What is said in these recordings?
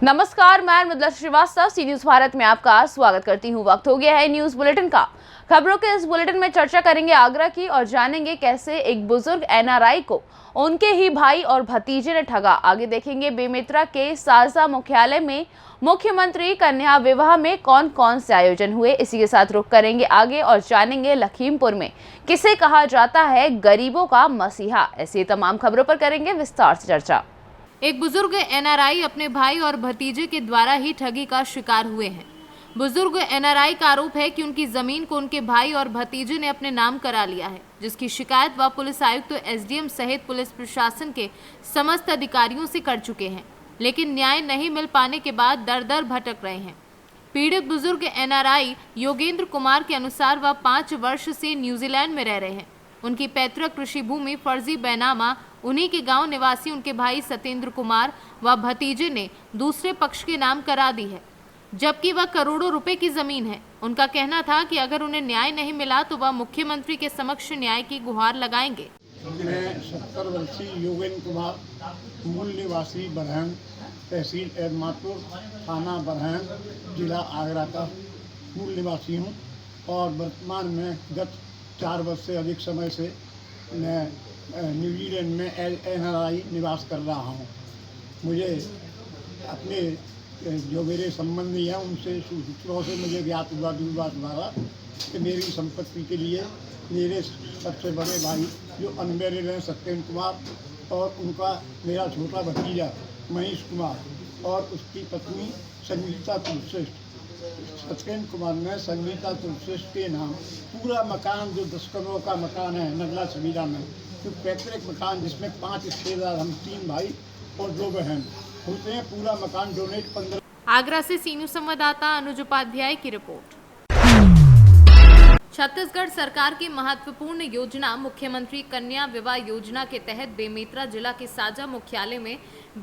नमस्कार, मैं मृदुला श्रीवास्तव सी न्यूज भारत में आपका स्वागत करती हूँ। वक्त हो गया है न्यूज बुलेटिन का। खबरों के इस बुलेटिन में चर्चा करेंगे आगरा की और जानेंगे कैसे एक बुजुर्ग एनआरआई को उनके ही भाई और भतीजे ने ठगा। आगे देखेंगे बेमेतरा के साजा मुख्यालय में मुख्यमंत्री कन्या विवाह में कौन कौन से आयोजन हुए। इसी के साथ रुख करेंगे आगे और जानेंगे लखीमपुर में किसे कहा जाता है गरीबों का मसीहा। ऐसी तमाम खबरों पर करेंगे विस्तार से चर्चा। एक बुजुर्ग एनआरआई अपने भाई और भतीजे के द्वारा ही ठगी का शिकार हुए हैं। बुजुर्ग एनआरआई का आरोप है कि उनकी जमीन को उनके भाई और भतीजे ने अपने नाम करा लिया है, जिसकी शिकायत वह पुलिस आयुक्त तो एसडीएम सहित पुलिस प्रशासन के समस्त अधिकारियों से कर चुके हैं, लेकिन न्याय नहीं मिल पाने के बाद दर दर भटक रहे हैं। पीड़ित बुजुर्ग एनआरआई योगेंद्र कुमार के अनुसार वह 5 वर्ष से न्यूजीलैंड में रह रहे हैं। उनकी पैतृक कृषि भूमि फर्जी बैनामा उन्हीं के गांव निवासी उनके भाई सत्येंद्र कुमार व भतीजे ने दूसरे पक्ष के नाम करा दी है, जबकि वह करोड़ों रुपए की जमीन है। उनका कहना था कि अगर उन्हें न्याय नहीं मिला तो वह मुख्यमंत्री के समक्ष न्याय की गुहार लगाएंगे। मैं 70 वर्षीय योगेंद्र कुमार, मूल निवासी बरहन, तहसील एदमातपुर, थाना बरहन, जिला आगरा का मूल निवासी हूँ और वर्तमान में गत 4 वर्ष से अधिक समय से मैं न्यूजीलैंड में एनआरआई निवास कर रहा हूँ। मुझे अपने जो मेरे संबंधी हैं उनसे सूत्रों से मुझे ज्ञात हुआ द्वारा कि मेरी संपत्ति के लिए मेरे सबसे बड़े भाई जो अनमेरिड हैं सत्येंद्र कुमार और उनका मेरा छोटा भतीजा महेश कुमार और उसकी पत्नी संगीता तुलश्रेष्ठ, सत्येंद्र कुमार ने संगीता तुलश्रेष्ठ के नाम पूरा मकान जो 10 करोड़ का मकान है नगला समीरा में, तो पैतृक मकान जिसमें 5 हिस्सेदार हम 3 भाई और 2 बहन होते हैं, पूरा मकान डोनेट 15। आगरा से सी न्यूज संवाददाता अनुज उपाध्याय की रिपोर्ट। छत्तीसगढ़ सरकार की महत्वपूर्ण योजना मुख्यमंत्री कन्या विवाह योजना के तहत बेमेतरा जिला के साजा मुख्यालय में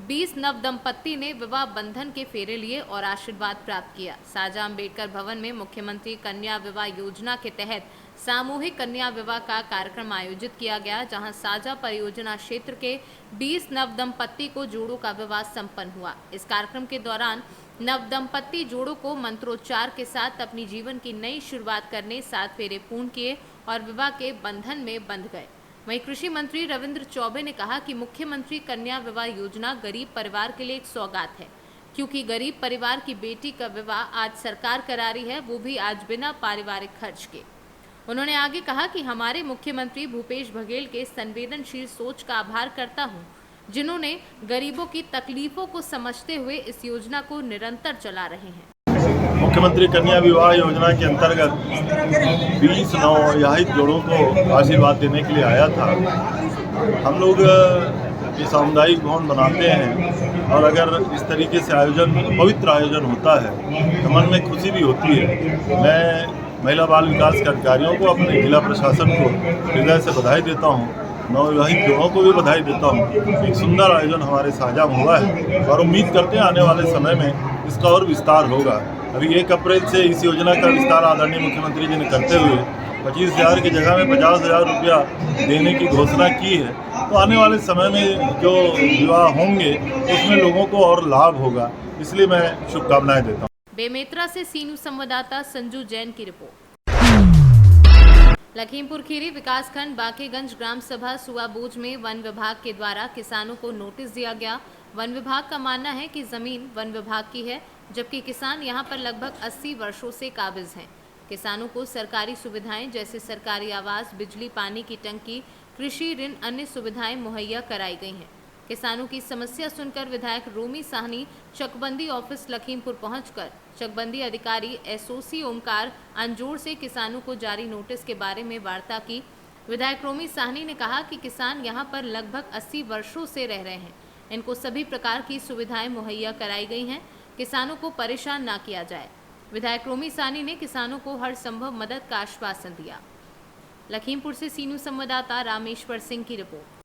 20 नव दंपत्ति ने विवाह बंधन के फेरे लिए और आशीर्वाद प्राप्त किया। साजा अंबेडकर भवन में मुख्यमंत्री कन्या विवाह योजना के तहत सामूहिक कन्या विवाह का कार्यक्रम आयोजित किया गया, जहां साजा परियोजना क्षेत्र के 20 नव दंपत्ति को जोड़ों का विवाह संपन्न हुआ। इस कार्यक्रम के दौरान नव दंपत्ति जोड़ों को मंत्रोच्चार के साथ अपनी जीवन की नई शुरुआत करने 7 फेरे पूर्ण किए और विवाह के बंधन में बंध गए। वहीं कृषि मंत्री रविंद्र चौबे ने कहा कि मुख्यमंत्री कन्या विवाह योजना गरीब परिवार के लिए एक सौगात है, क्योंकि गरीब परिवार की बेटी का विवाह आज सरकार करा रही है, वो भी आज बिना पारिवारिक खर्च के। उन्होंने आगे कहा कि हमारे मुख्यमंत्री भूपेश बघेल के संवेदनशील सोच का आभार करता हूं, जिन्होंने गरीबों की तकलीफों को समझते हुए इस योजना को निरंतर चला रहे हैं। मुख्यमंत्री कन्या विवाह योजना के अंतर्गत 20 नवविवाहित जोड़ों को आशीर्वाद देने के लिए आया था। हम लोग ये सामुदायिक भवन बनाते हैं और अगर इस तरीके से आयोजन, पवित्र आयोजन होता है तो मन में खुशी भी होती है। मैं महिला बाल विकास के अधिकारियों को, अपने जिला प्रशासन को हृदय से बधाई देता हूँ, नवविवाहित जोड़ों को भी बधाई देता हूँ। एक सुंदर आयोजन हमारे साझा में हुआ है और उम्मीद करते हैं आने वाले समय में इसका और विस्तार होगा। अभी 1 अप्रैल से इस योजना का विस्तार आदरणीय मुख्यमंत्री जी ने करते हुए 25,000 की जगह में 50,000 रुपया देने की घोषणा की है। तो आने वाले समय में जो विवाह होंगे उसमें लोगों को और लाभ होगा, इसलिए मैं शुभकामनाएं देता हूँ। बेमेतरा से सी न्यूज संवाददाता संजू जैन की रिपोर्ट। लखीमपुर खीरी विकासखंड बाकेगंज ग्राम सभा सुआबूज में वन विभाग के द्वारा किसानों को नोटिस दिया गया। वन विभाग का मानना है कि जमीन वन विभाग की है, जबकि किसान यहां पर लगभग 80 वर्षों से काबिज हैं। किसानों को सरकारी सुविधाएं जैसे सरकारी आवास, बिजली, पानी की टंकी, कृषि ऋण, अन्य सुविधाएं मुहैया कराई गई हैं। किसानों की समस्या सुनकर विधायक रोमी साहनी चकबंदी ऑफिस लखीमपुर पहुंचकर चकबंदी अधिकारी एसओसी ओमकार अंजोर से किसानों को जारी नोटिस के बारे में वार्ता की। विधायक रोमी साहनी ने कहा कि किसान यहां पर लगभग 80 वर्षों से रह रहे हैं, इनको सभी प्रकार की सुविधाएं मुहैया कराई गई हैं, किसानों को परेशान ना किया जाए। विधायक रोमी साहनी ने किसानों को हर संभव मदद का आश्वासन दिया। लखीमपुर से सी न्यूज संवाददाता रामेश्वर सिंह की रिपोर्ट।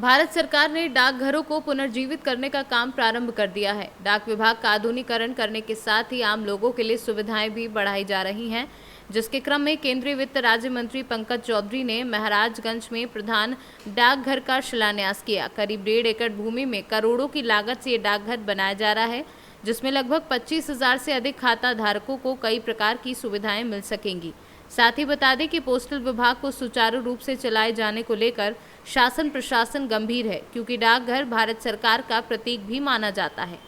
भारत सरकार ने डाकघरों को पुनर्जीवित करने का काम प्रारंभ कर दिया है। डाक विभाग का आधुनिकीकरण करने के साथ ही आम लोगों के लिए सुविधाएं भी बढ़ाई जा रही हैं। जिसके क्रम में केंद्रीय वित्त राज्य मंत्री पंकज चौधरी ने महाराजगंज में प्रधान डाकघर का शिलान्यास किया। करीब 1.5 एकड़ भूमि में करोड़ों की लागत से ये डाकघर बनाया जा रहा है, जिसमें लगभग 25,000 से अधिक खाता धारकों को कई प्रकार की सुविधाएं मिल सकेंगी। साथ ही बता दें कि पोस्टल विभाग को सुचारू रूप से चलाए जाने को लेकर शासन प्रशासन गंभीर है, क्योंकि डाकघर भारत सरकार का प्रतीक भी माना जाता है,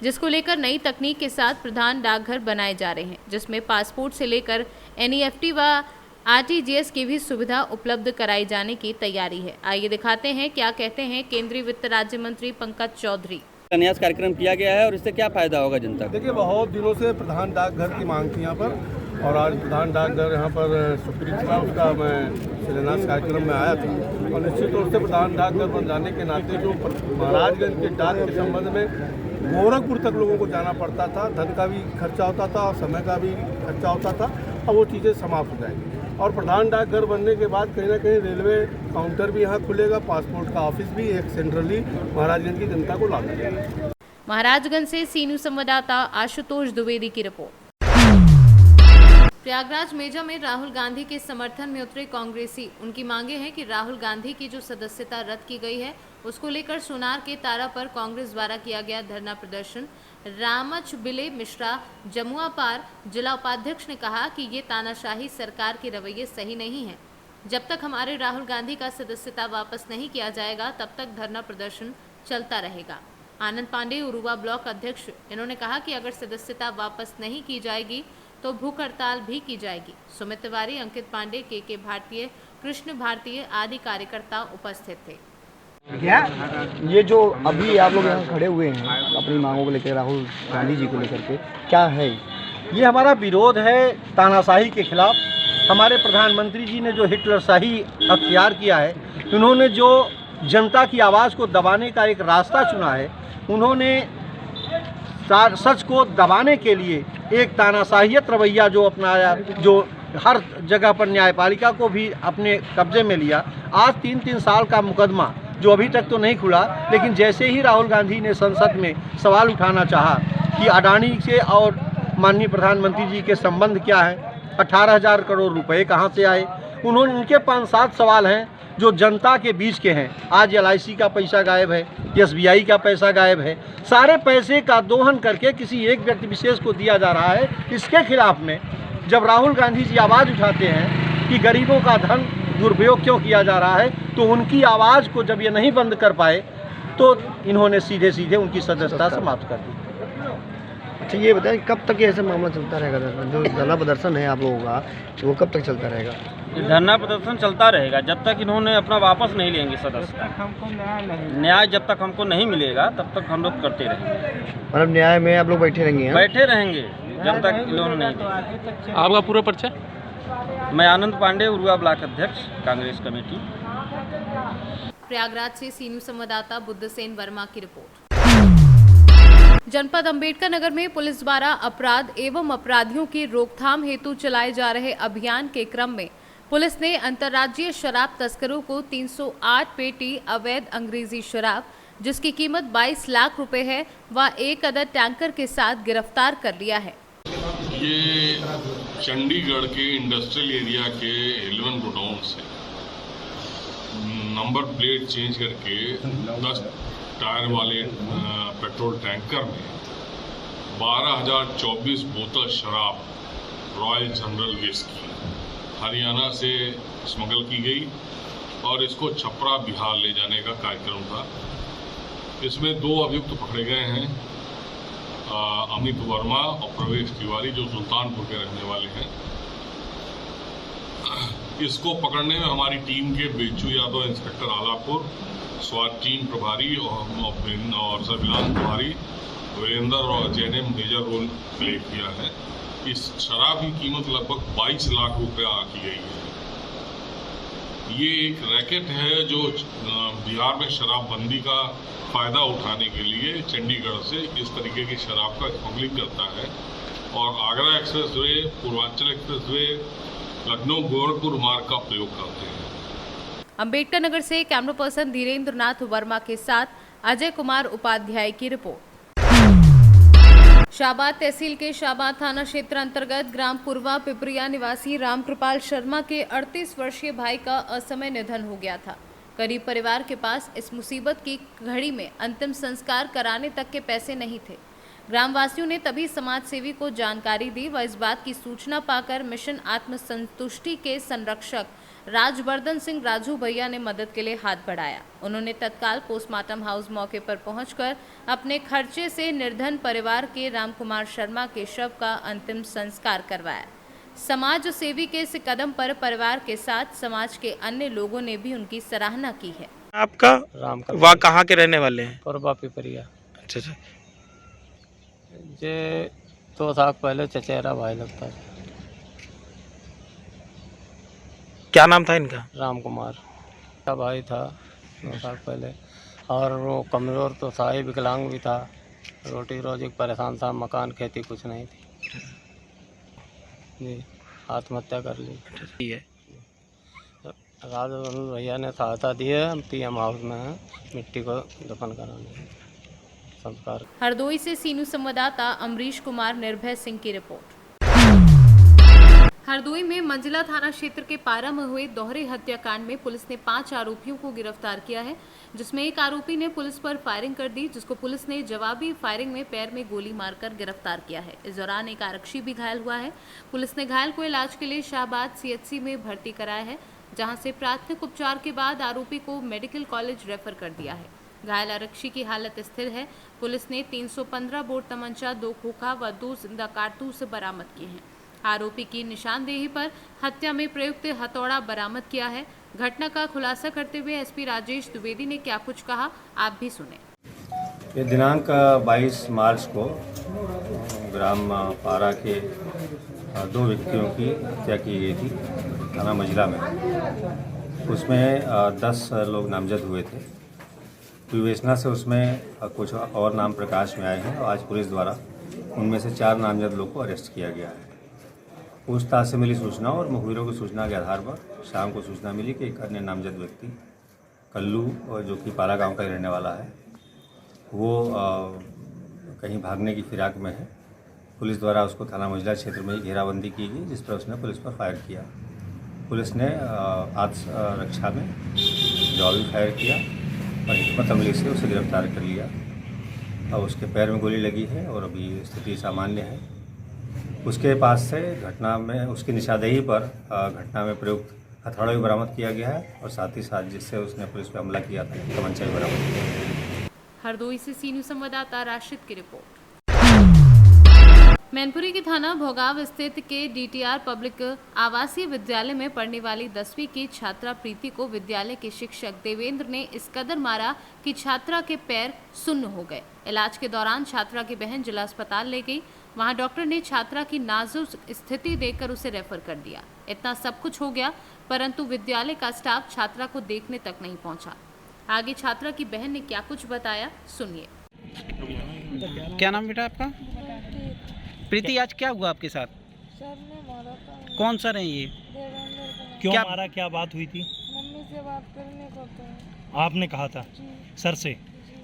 जिसको लेकर नई तकनीक के साथ प्रधान डाकघर बनाए जा रहे हैं, जिसमें पासपोर्ट से लेकर NEFT व RTGS की भी सुविधा उपलब्ध कराई जाने की तैयारी है। आइए दिखाते हैं क्या कहते हैं केंद्रीय वित्त राज्य मंत्री पंकज चौधरी। शिलान्यास कार्यक्रम किया गया है और इससे क्या फायदा होगा जनता को? देखिए, बहुत दिनों से प्रधान डाकघर की मांग थी यहाँ पर, और आज प्रधान डाकघर यहाँ पर स्वीकृत हुआ। उसका मैं शिलान्यास कार्यक्रम में आया था और निश्चित रूप से प्रधान डाकघर बन जाने के नाते जो महाराजगंज के डाक के संबंध में गोरखपुर तक लोगों को जाना पड़ता था, धन का भी खर्चा होता था और समय का भी खर्चा होता था, अब वो चीज़ें समाप्त हो जाएंगी। और प्रधान डाकघर बनने के बाद कहीं ना कहीं रेलवे काउंटर भी यहाँ खुलेगा, पासपोर्ट का ऑफिस भी एक सेंट्रली महाराजगंज की जनता को लागू होगा। महाराजगंज से सी न्यूज़ संवाददाता आशुतोष द्विवेदी की रिपोर्ट। प्रयागराज मेजा में राहुल गांधी के समर्थन में उतरे कांग्रेसी। उनकी मांगे हैं कि राहुल गांधी की जो सदस्यता रद्द की गई है, उसको लेकर सोनार के तारा पर कांग्रेस द्वारा किया गया धरना प्रदर्शन। रामच बिले मिश्रा जमुआ पार जिला उपाध्यक्ष ने कहा कि ये तानाशाही सरकार के रवैये सही नहीं है। जब तक हमारे राहुल गांधी का सदस्यता वापस नहीं किया जाएगा, तब तक धरना प्रदर्शन चलता रहेगा। आनंद पांडे उरुवा ब्लॉक अध्यक्ष, इन्होंने कहा कि अगर सदस्यता वापस नहीं की जाएगी तो भूख हड़ताल भी की जाएगी। सुमित तिवारी, अंकित पांडे, के भारतीय, कृष्ण भारतीय आदि कार्यकर्ता उपस्थित थे। क्या ये जो अभी आप लोग यहाँ खड़े हुए हैं अपनी मांगों को लेकर, राहुल गांधी जी को लेकर के, क्या है ये? हमारा विरोध है तानाशाही के खिलाफ। हमारे प्रधानमंत्री जी ने जो हिटलरशाही अख्तियार किया है, उन्होंने जो जनता की आवाज़ को दबाने का एक रास्ता चुना है, उन्होंने सच को दबाने के लिए एक तानाशाहियत रवैया जो अपनाया, जो हर जगह पर न्यायपालिका को भी अपने कब्जे में लिया। आज 3-3 साल का मुकदमा जो अभी तक तो नहीं खुला, लेकिन जैसे ही राहुल गांधी ने संसद में सवाल उठाना चाहा कि अडानी से और माननीय प्रधानमंत्री जी के संबंध क्या है, 18,000 करोड़ रुपए कहाँ से आए, उनके 5-7 सवाल हैं जो जनता के बीच के हैं। आज LIC का पैसा गायब है, SBI का पैसा गायब है, सारे पैसे का दोहन करके किसी एक व्यक्ति विशेष को दिया जा रहा है। इसके खिलाफ में जब राहुल गांधी जी आवाज़ उठाते हैं कि गरीबों का धन दुरुपयोग क्यों किया जा रहा है, तो उनकी आवाज़ को जब ये नहीं बंद कर पाए तो इन्होंने सीधे सीधे उनकी सदस्यता समाप्त कर दी। अच्छा, ये बताएं कब तक ये ऐसा मामला चलता रहेगा? जो धरना प्रदर्शन है आप लोगों का, वो कब तक चलता रहेगा? धरना प्रदर्शन चलता रहेगा जब तक इन्होंने अपना वापस नहीं लेंगे सदस्यता। न्याय जब तक हमको नहीं मिलेगा तब तक हम लोग करते रहेंगे। मतलब न्याय में आप लोग बैठे रहेंगे? बैठे रहेंगे जब तक इन्होंने नहीं देंगे। आपका पूरा परिचय? मैं आनंद पांडे, उरुआ ब्लॉक अध्यक्ष, कांग्रेस कमेटी। प्रयागराज से सी न्यूज़ संवाददाता बुद्धसेन वर्मा की रिपोर्ट। जनपद अंबेडकर नगर में पुलिस द्वारा अपराध एवं अपराधियों की रोकथाम हेतु चलाए जा रहे अभियान के क्रम में पुलिस ने अंतर्राज्यीय शराब तस्करों को 308 पेटी अवैध अंग्रेजी शराब, जिसकी कीमत 22 लाख रुपए है, व एक अदद टैंकर के साथ गिरफ्तार कर लिया है। ये चंडीगढ़ के इंडस्ट्रियल एरिया के 11 गोडाउन से नंबर प्लेट चेंज करके 10 टायर वाले पेट्रोल टैंकर में 12,024 बोतल शराब रॉयल जनरल विस्की हरियाणा से स्मगल की गई और इसको छपरा बिहार ले जाने का कार्यक्रम था। इसमें 2 अभियुक्त पकड़े गए हैं, अमित वर्मा और प्रवेश तिवारी, जो सुल्तानपुर के रहने वाले हैं। इसको पकड़ने में हमारी टीम के बेचू यादव, इंस्पेक्टर आलापुर, स्वाट टीम प्रभारी और सर्विलांस प्रभारी वीरेंद्र और अजय ने मेजर रोल प्ले किया है। इस शराब की कीमत लगभग 22 लाख रुपया की गई है। ये एक रैकेट है जो बिहार में शराबबंदी का फ़ायदा उठाने के लिए चंडीगढ़ से इस तरीके की शराब का स्मगलिंग करता है और आगरा एक्सप्रेसवे, पूर्वांचल एक्सप्रेसवे, लखनऊ गोरखपुर मार्ग का प्रयोग करते हैं। अंबेडकर नगर से कैमरा पर्सन धीरेन्द्र नाथ वर्मा के साथ अजय कुमार उपाध्याय की रिपोर्ट। शाहबाद तहसील के शाहबाद थाना क्षेत्र अंतर्गत ग्राम पुरवा पिपरिया निवासी रामकृपाल शर्मा के 38 वर्षीय भाई का असमय निधन हो गया था। गरीब परिवार के पास इस मुसीबत की घड़ी में अंतिम संस्कार कराने तक के पैसे नहीं थे। ग्रामवासियों ने तभी समाज सेवी को जानकारी दी व इस बात की सूचना पाकर मिशन आत्मसंतुष्टि के संरक्षक राजवर्धन सिंह राजू भैया ने मदद के लिए हाथ बढ़ाया। उन्होंने तत्काल पोस्टमार्टम हाउस मौके पर पहुंचकर अपने खर्चे से निर्धन परिवार के रामकुमार शर्मा के शव का अंतिम संस्कार करवाया। समाज सेवी के इस कदम पर परिवार के साथ समाज के अन्य लोगों ने भी उनकी सराहना की है। आपका राम का वहाँ कहाँ के रहने वाले हैं? पुरवा पिपरिया। अच्छा अच्छा। ये 2 साल पहले चचेरा भाई लगता है। क्या नाम था इनका? राम कुमार का भाई था 2 साल पहले, और वो कमज़ोर तो था ही, विकलांग भी था, रोटी रोजी परेशान था, मकान खेती कुछ नहीं थी जी, आत्महत्या कर ली है। राजवर्धन भैया ने सहायता दी है, हम पीएम हाउस में हैं, मिट्टी को दफन कराने संस्कार। हरदोई से सीनू संवाददाता अमरीश कुमार, निर्भय सिंह की रिपोर्ट। हरदोई में मंजिला थाना क्षेत्र के पारा में हुए दोहरे हत्याकांड में पुलिस ने 5 आरोपियों को गिरफ्तार किया है, जिसमें एक आरोपी ने पुलिस पर फायरिंग कर दी, जिसको पुलिस ने जवाबी फायरिंग में पैर में गोली मारकर गिरफ्तार किया है। इस दौरान एक आरक्षी भी घायल हुआ है। पुलिस ने घायल को इलाज के लिए शाहबाद CHC में भर्ती कराया है, जहाँ से प्राथमिक उपचार के बाद आरोपी को मेडिकल कॉलेज रेफर कर दिया है। घायल आरक्षी की हालत स्थिर है। पुलिस ने 315 बोर तमंचा, 2 खोखा व 2 जिंदा कारतूस बरामद किए हैं। आरोपी की निशानदेही पर हत्या में प्रयुक्त हथौड़ा बरामद किया है। घटना का खुलासा करते हुए SP राजेश द्विवेदी ने क्या कुछ कहा, आप भी सुने। ये दिनांक 22 मार्च को ग्राम पारा के 2 व्यक्तियों की हत्या की गई थी थाना मंजिला में। उसमें 10 लोग नामजद हुए थे। विवेचना से उसमें कुछ और नाम प्रकाश में आए हैं और आज पुलिस द्वारा उनमें से 4 नामजद लोग को अरेस्ट किया गया है। पूछताछ से मिली सूचना और मुखबिरों की सूचना के आधार पर शाम को सूचना मिली कि एक अन्य नामजद व्यक्ति कल्लू, जो कि पारा गांव का ही रहने वाला है, वो कहीं भागने की फिराक में है। पुलिस द्वारा उसको थाना मंजिला क्षेत्र में ही घेराबंदी की गई, जिस पर उसने पुलिस पर फायर किया। पुलिस ने आत्मरक्षा में जवाबी फायर किया और हिम्मत अमली से उसे गिरफ्तार कर लिया। और उसके पैर में गोली लगी है और अभी स्थिति सामान्य है। उसके पास से घटना में उसकी निशानदेही पर घटना में प्रयुक्त हथौड़ा भी बरामद किया गया है और साथ ही साथ जिससे उसने पुलिस पर हमला किया था तमंचा भी बरामद किया है। हरदोई से सीनू संवाददाता राशिद की रिपोर्ट। मैनपुरी के थाना भोगाव स्थित के DTR पब्लिक आवासीय विद्यालय में पढ़ने वाली 10वीं की छात्रा प्रीति को विद्यालय के शिक्षक देवेंद्र ने इस कदर मारा कि छात्रा के पैर सुन्न हो गए। इलाज के दौरान छात्रा की बहन जिला अस्पताल ले गई। वहां डॉक्टर ने छात्रा की नाजुक स्थिति देखकर उसे रेफर कर दिया। इतना सब कुछ हो गया, परंतु विद्यालय का स्टाफ छात्रा को देखने तक नहीं पहुंचा। आगे छात्रा की बहन ने क्या कुछ बताया, सुनिए। क्या नाम बेटा आपका? प्रीति, आज क्या हुआ आपके साथ? सर ने मारा था। कौन सर है ये? देवेंद्र। क्यों मारा, क्या बात हुई थी? मम्मी से बात करने को तो आपने कहा था सर से,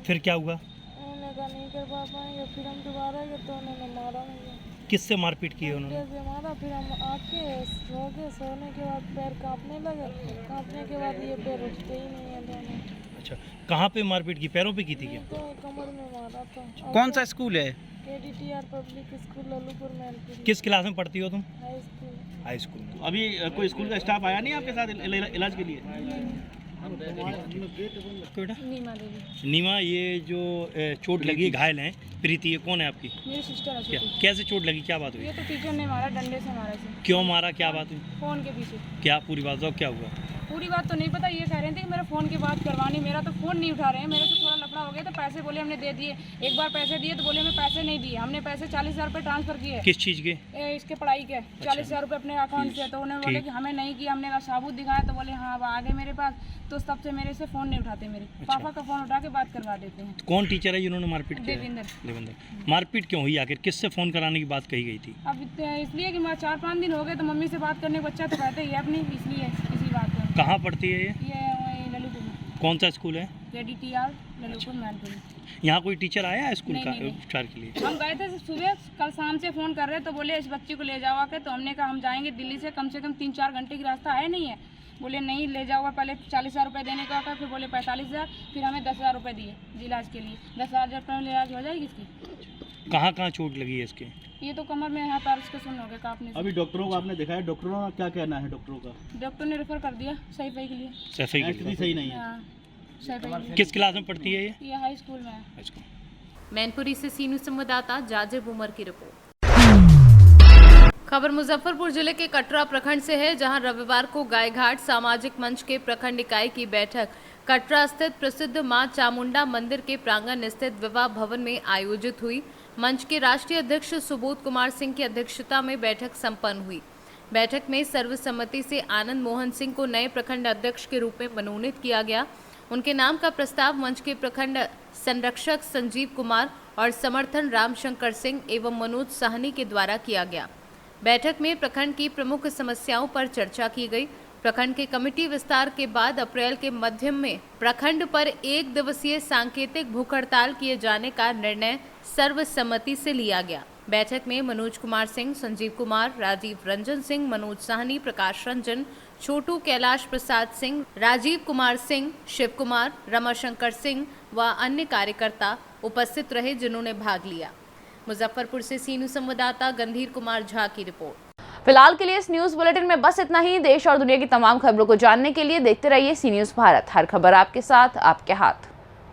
फिर क्या हुआ? उन्होंने कहा नहीं कर पाएंगे, फिर हम दोबारा गए तो उन्होंने मारा मुझे। किससे मारपीट की है उन्होंने? से मारा, फिर हम आके सो गए। सोने के बाद पैर कांपने लगे, कांपने के बाद ये पैर उठते ही नहीं है दोनों। अच्छा, कहाँ पे मारपीट की? पैरों पे की थी क्या? तो कमर में मारा था। कौन सा स्कूल है? DTR पब्लिक स्कूल लल्लूपुर में। किस क्लास में पढ़ती हो तुम? High school. अभी कोई स्कूल का स्टाफ आया नहीं आपके साथ इलाज के लिए? नीमा देवी। नीमा, ये जो चोट लगी, घायल हैं प्रीति, ये कौन है आपकी? मेरी सिस्टर है। क्या, कैसे चोट लगी, क्या बात हुई? ये तो टीचर ने मारा, डंडे से मारा से। क्यों मारा, क्या बात हुई? फोन के पीछे। क्या पूरी बात बताओ, क्या हुआ? पूरी बात तो नहीं पता। ये कह रहे थे कि मेरा फ़ोन की बात करवानी, मेरा तो फ़ोन नहीं उठा रहे हैं। मेरे से थोड़ा लफड़ा हो गया तो पैसे बोले हमने दे दिए। एक बार पैसे दिए तो बोले हमें पैसे नहीं दिए। हमने पैसे 40,000 रुपये ट्रांसफ़र किए। किस चीज़ के? इसके पढ़ाई के। 40,000 रुपये अपने अकाउंट से। तो उन्होंने बोले कि हमें नहीं किया। हमने साबुत दिखाया तो बोले हाँ अब आ गए मेरे पास। तो तब से मेरे से फ़ोन नहीं उठाते। मेरे पापा का फ़ोन उठा के बात करवा देते हैं। कौन टीचर है जिन्होंने मारपीट की? देवेंद्र। मारपीट क्यों हुई, आखिर किससे फ़ोन कराने की बात कही गई थी? अब इसलिए कि 4-5 दिन हो गए तो मम्मी से बात करने बच्चा तो कहते ही अपनी, इसलिए इसी बात पर। कहाँ पढ़ती है ये? ये लल्लूपुर में। कौन सा स्कूल है? DTR ललितपुर मैनपुरी। यहाँ कोई टीचर आया है स्कूल नहीं, का नहीं। उपचार के लिए? हम गए थे सुबह, कल शाम से फ़ोन कर रहे तो बोले इस बच्ची को ले जाओ आके, तो हमने कहा हम जाएंगे दिल्ली से कम 3-4 घंटे की रास्ता है नहीं है। बोले नहीं ले जाओ, पहले 40,000 रुपये देने का था, फिर बोले 45,000, फिर हमें 10,000 रुपये दिए इलाज के लिए। 10,000 रुपये में इलाज हो जाएगी इसकी। कहाँ कहाँ चोट लगी है इसके? ये तो कमर में यहाँ पैर इसके सुन हो गया कांपने से। अभी डॉक्टरों को आपने दिखाया, डॉक्टरों का क्या कहना है? डॉक्टरों का, डॉक्टर ने रेफर कर दिया सही के लिए। एक्चुअली सही नहीं है। हाँ, सही के लिए। किस क्लास में पढ़ती है ये हाई स्कूल में है। मैनपुरी से सी न्यूज़ संवाददाता जाजिब उमर की रिपोर्ट। खबर मुजफ्फरपुर जिले के कटरा प्रखंड से है, जहां रविवार को गायघाट सामाजिक मंच के प्रखंड इकाई की बैठक कटरा स्थित प्रसिद्ध मां चामुंडा मंदिर के प्रांगण स्थित विवाह भवन में आयोजित हुई। मंच के राष्ट्रीय अध्यक्ष सुबोध कुमार सिंह की अध्यक्षता में बैठक संपन्न हुई। बैठक में सर्वसम्मति से आनंद मोहन सिंह को नए प्रखंड अध्यक्ष के रूप में मनोनीत किया गया। उनके नाम का प्रस्ताव मंच के प्रखंड संरक्षक संजीव कुमार और समर्थन रामशंकर सिंह एवं मनोज साहनी के द्वारा किया गया। बैठक में प्रखंड की प्रमुख समस्याओं पर चर्चा की गई। प्रखंड के कमेटी विस्तार के बाद अप्रैल के मध्य में प्रखंड पर 1 दिवसीय सांकेतिक भूख हड़ताल किए जाने का निर्णय सर्वसम्मति से लिया गया। बैठक में मनोज कुमार सिंह, संजीव कुमार, राजीव रंजन सिंह, मनोज साहनी, प्रकाश रंजन, छोटू कैलाश प्रसाद सिंह, राजीव कुमार सिंह, शिव कुमार, रमाशंकर सिंह व अन्य कार्यकर्ता उपस्थित रहे, जिन्होंने भाग लिया। मुजफ्फरपुर से सी न्यूज़ संवाददाता गंधीर कुमार झा की रिपोर्ट। फिलहाल के लिए इस न्यूज बुलेटिन में बस इतना ही। देश और दुनिया की तमाम खबरों को जानने के लिए देखते रहिए सी न्यूज़ भारत। हर खबर आपके साथ, आपके हाथ।